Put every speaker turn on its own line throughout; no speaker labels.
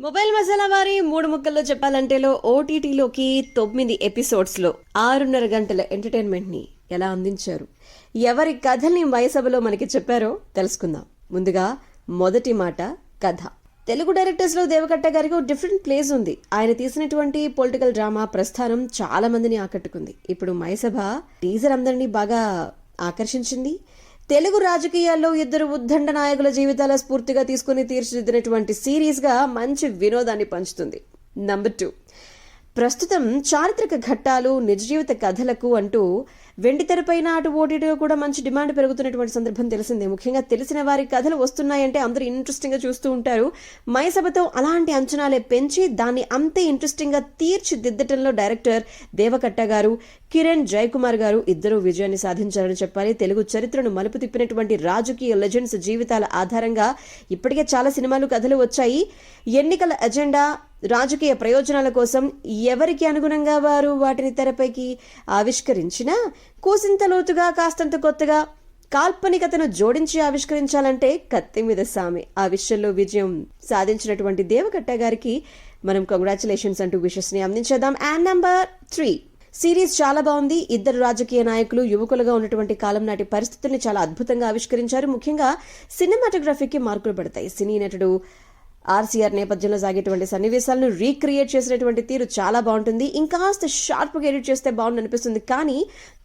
Mobile masala వారి 3 ముక్కల్లో చెప్పాలంటేలో ఓటీటీలోకి 9 ఎపిసోడ్స్లో 6.5 గంటల ఎంటర్టైన్మెంట్ ని ఎలా అందించారు, ఎవరి కథల్ని వయసభలో మనకి చెప్పారో తెలుసుకుందాం. ముందుగా మొదటి మాట కథ. తెలుగు డైరెక్టర్స్ లో దేవకట్ట గారికి ఒక డిఫరెంట్ ప్లేస్ ఉంది. ఆయన తీసినటువంటి పొలిటికల్ డ్రామా ప్రస్థానం చాలా మందిని ఆకట్టుకుంది. ఇప్పుడు మైసభ టీజర్ అందరినీ బాగా ఆకర్షించింది. తెలుగు రాజకీయాల్లో ఇద్దరు ఉద్దండ నాయకుల జీవితాల స్ఫూర్తిగా తీసుకుని తీర్చిదిద్దినటువంటి సిరీస్ గా మంచి వినోదాన్ని పంచుతుంది. నంబర్ 2, ప్రస్తుతం చారిత్రక ఘట్టాలు, నిజ జీవిత కథలకు అంటూ వెండితెరపైన అటు ఓటీటీలో కూడా మంచి డిమాండ్ పెరుగుతున్నటువంటి సందర్భం తెలిసిందే. ముఖ్యంగా తెలిసిన వారి కథలు వస్తున్నాయంటే అందరూ ఇంట్రెస్టింగ్ గా చూస్తూ ఉంటారు. మైసభతో అలాంటి అంచనాలే పెంచి దాన్ని అంతే ఇంట్రెస్టింగ్ గా తీర్చిదిద్దటంలో డైరెక్టర్ దేవకట్ట గారు, కిరణ్ జయకుమార్ గారు ఇద్దరు విజయాన్ని సాధించారని చెప్పాలి. తెలుగు చరిత్రను మలుపు తిప్పినటువంటి రాజకీయ లెజెండ్స్ జీవితాల ఆధారంగా ఇప్పటికే చాలా సినిమాలు, కథలు వచ్చాయి. ఎన్నికల ఎజెండా, రాజకీయ ప్రయోజనాల కోసం ఎవరికి అనుగుణంగా వారు వాటిని తెరపైకి ఆవిష్కరించినా కూసింత లోతుగా, కాస్తంత కొత్తగా కాల్పనికతను జోడించి ఆవిష్కరించాలంటే కత్తి మీద సామె. ఆ విషయంలో విజయం సాధించినటువంటి దేవకట్ట గారికి మనం కంగ్రాచులేషన్స్ అంటూ విషెస్ ని అందించేద్దాం. అండ్ నంబర్ 3, సిరీస్ చాలా బాగుంది. ఇద్దరు రాజకీయ నాయకులు యువకులుగా ఉన్నటువంటి కాలం నాటి పరిస్థితుల్ని చాలా అద్భుతంగా ఆవిష్కరించారు. ముఖ్యంగా సినిమాటోగ్రఫీకి మార్కులు పడతాయి. సినీ నటుడు ఆర్సీఆర్ నేపథ్యంలో సాగేటువంటి సన్నివేశాలను రీక్రియేట్ చేసినటువంటి తీరు చాలా బాగుంటుంది. ఇంకాస్త షార్ప్గా ఎడిట్ చేస్తే బాగుంది అనిపిస్తుంది, కానీ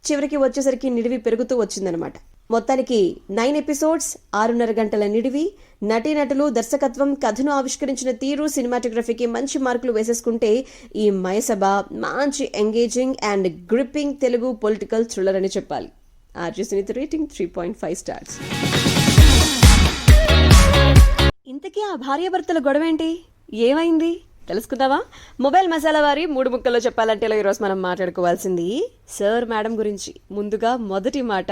చివరికి వచ్చేసరికి నిడివి పెరుగుతూ వచ్చిందనమాట. మొత్తానికి 9 ఎపిసోడ్స్, 6.5 గంటల నిడివి, నటీనటులు, దర్శకత్వం, కథను ఆవిష్కరించిన తీరు, సినిమాటోగ్రఫీకి మంచి మార్కులు వేసేసుకుంటే ఈ మైసభ మంచి engaging and gripping Telugu political thriller అని చెప్పాలి. RJ Sunitha rating 3.5 stars. ఇంతకీ ఆ భార్యాభర్తల గొడవేంటి, ఏమైంది తెలుసుకుందావా? మొబైల్ మసాలా వారి 3 ముక్కల్లో చెప్పాలంటే ఈరోజు మనం మాట్లాడుకోవాల్సింది సార్ మేడం గురించి. ముందుగా మొదటి మాట,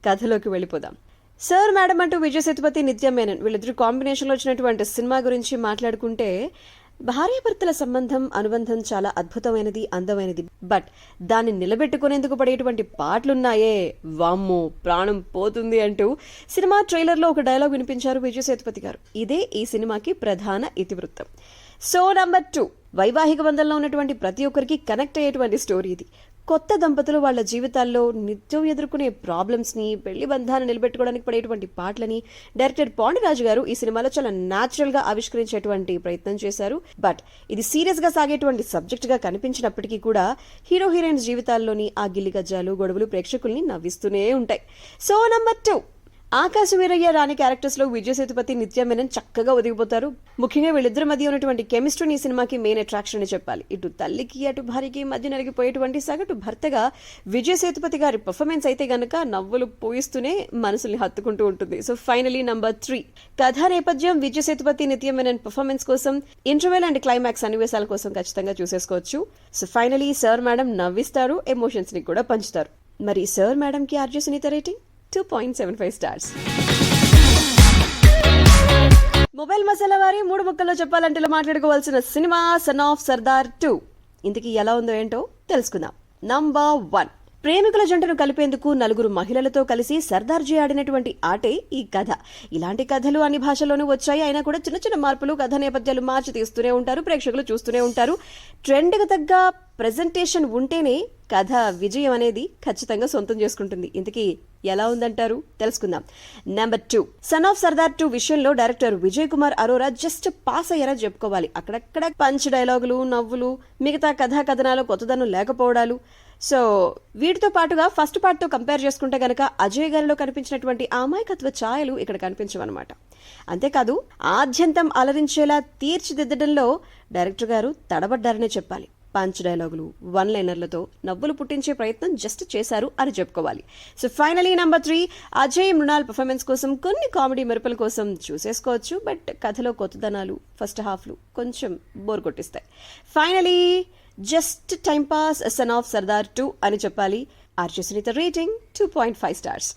కథలోకి వెళ్ళిపోదాం. సార్ మేడం అంటూ విజయ్ సేతుపతి, నిత్య మేనన్ వీళ్ళిద్దరు కాంబినేషన్లో వచ్చినటువంటి సినిమా గురించి మాట్లాడుకుంటే భార్యాభర్తల సంబంధం, అనుబంధం చాలా అద్భుతమైనది, అందమైనది. బట్ దాన్ని నిలబెట్టుకునేందుకు పడేటువంటి పాటలున్నాయే, వామ్మో ప్రాణం పోతుంది అంటూ సినిమా ట్రైలర్లో ఒక డైలాగ్ వినిపించారు విజయ్ సేతుపతి గారు. ఇదే ఈ సినిమాకి ప్రధాన ఇతివృత్తం. సో నంబర్ 2, వైవాహిక బంధంలో ఉన్నటువంటి ప్రతి ఒక్కరికి కనెక్ట్ అయ్యేటువంటి స్టోరీ ఇది. కొత్త దంపతులు వాళ్ళ జీవితాల్లో నిత్యం ఎదుర్కొనే ప్రాబ్లమ్స్ని, పెళ్లి బంధాన్ని నిలబెట్టుకోవడానికి పడేటువంటి పాటలని డైరెక్టర్ పాండురాజు గారు ఈ సినిమాలో చాలా న్యాచురల్గా ఆవిష్కరించేటువంటి ప్రయత్నం చేశారు. బట్ ఇది సీరియస్గా సాగేటువంటి సబ్జెక్ట్గా కనిపించినప్పటికీ కూడా హీరో హీరోయిన్స్ జీవితాల్లోని ఆ గిల్లి గజ్జాలు, గొడవలు ప్రేక్షకుల్ని నవ్విస్తూనే ఉంటాయి. సో నంబర్ 2, ఆకాశ వీరయ్య, రాణి క్యారెక్టర్స్ లో విజయ్ సేతుపతి, నిత్య మేనన్ చక్కగా ఒదిగిపోతారు. ముఖ్యంగా వీళ్ళిద్దరి మధ్య ఉన్నటువంటి కెమిస్ట్రీని ఈ సినిమాకి మెయిన్ అట్రాక్షన్ అని చెప్పాలి. ఇటు తల్లికి అటు భార్యకి మధ్య నలిగిపోయేటువంటి సగటు భర్తగా విజయ్ సేతుపతి గారి పర్ఫార్మెన్స్ అయితే గనక నవ్వులు పోయిస్తూనే మనసుల్ని హత్తుకుంటూ ఉంటుంది. సో ఫైనలీ నంబర్ 3, కథా నేపథ్యం, విజయ్ సేతుపతి, నిత్య మేనన్ పర్ఫార్మెన్స్ కోసం, ఇంటర్వెల్ అండ్ క్లైమాక్స్ సన్నివేశాల కోసం ఖచ్చితంగా చూసేసుకోవచ్చు. సో ఫైనలీ సార్ మేడం నవ్విస్తారు, ఎమోషన్స్ ని కూడా పంచుతారు. మరి సార్ మేడం కి RJ Sunitha rating 2.75 stars. Mobile masala వారి 3 ముక్కల్లో చెప్పాలంటే మాట్లాడుకోవాల్సిన సినిమా సన్ ఆఫ్ సర్దార్ 2. ఇంతకీ ఎలా ఉందో ఏంటో తెలుసుకుందాం. నంబర్ 1, ప్రేమికుల జంటను కలిపేందుకు 4 మహిళలతో కలిసి సర్దార్జీ ఆడినటువంటి ఆటే ఈ కథ. ఇలాంటి కథలు అన్ని భాషల్లోనూ వచ్చాయి. అయినా కూడా చిన్న చిన్న మార్పులు, కథ నేపథ్యాలు మార్చి తీస్తూనే ఉంటారు, ప్రేక్షకులు చూస్తూనే ఉంటారు. ట్రెండ్కి తగ్గ ప్రెజెంటేషన్ ఉంటేనే కథ విజయం అనేది ఖచ్చితంగా సొంతం చేసుకుంటుంది. ఇంతకీ ఎలా ఉందంటారు తెలుసుకుందాం. నెంబర్ 2, సన్ ఆఫ్ సర్దార్ 2 విషయంలో director Vijay Kumar Arora just pass అయ్యారని చెప్పుకోవాలి. అక్కడక్కడ పంచ్ డైలాగులు, నవ్వులు, మిగతా కథా కథనాలు కొత్తదనం లేకపోవడాలు. సో వీటితో పాటుగా ఫస్ట్ పార్ట్ తో కంపేర్ చేసుకుంటే గనక అజయ్ గారిలో కనిపించినటువంటి అమాయకత్వ ఛాయలు ఇక్కడ కనిపించవన్నమాట. అంతేకాదు ఆద్యంతం అలరించేలా తీర్చిదిద్దడంలో డైరెక్టర్ గారు తడబడ్డారనే చెప్పాలి. పంచ్ డైలాగులు, 1 లైనర్లతో నవ్వులు పుట్టించే ప్రయత్నం జస్ట్ చేశారు అని చెప్పుకోవాలి. So finally number 3, Ajay, Mrunal performance కోసం, కొన్ని కామెడీ మెరుపుల కోసం చూసేసుకోవచ్చు. బట్ కథలో కొత్తదనాలు, ఫస్ట్ హాఫ్లు కొంచెం బోర్ కొట్టిస్తాయి. Finally just time pass, son of Sardar 2 అని చెప్పాలి. RJ Sunitha rating 2.5 stars.